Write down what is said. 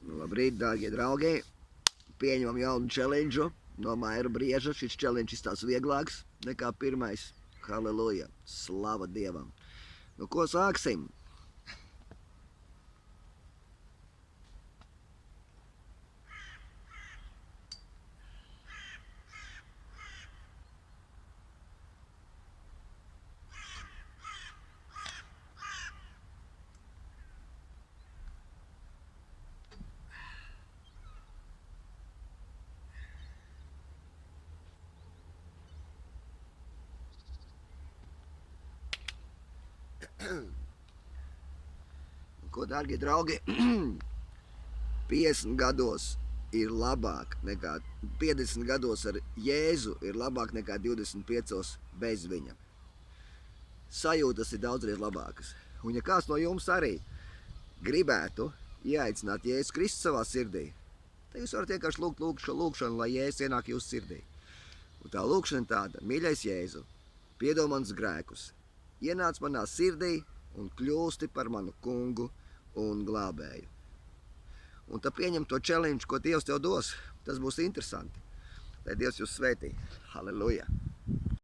Labrīt, dārgie draugi! Pieņemam jaunu challenge no Maira Brieža. Šis challenge izstās vieglāks nekā pirmais. Halleluja! Slava Dievam! Nu, ko sāksim? Ko, dārgie draugi, 50 gados ir labāk nekā 50 gados ar Jēzu ir labāk nekā 25 bez viņa. Sajūtas ir daudzreiz labākas. Un ja kāds no jums arī gribētu ieaicināt Jēzus Kristus savā sirdī, tad jūs varat vienkārši lūgt šo lūkšanu, lai Jēzus ienāk jūsu sirdī. Un tā lūkšana tāda: mīļais Jēzu, piedod manus grēkus, ienāc manā sirdī un kļūsti par manu kungu un glābēju. Un tad pieņem to challenge, ko Dievs tev dos. Tas būs interesanti. Lai Dievs jūs svētī. Halleluja!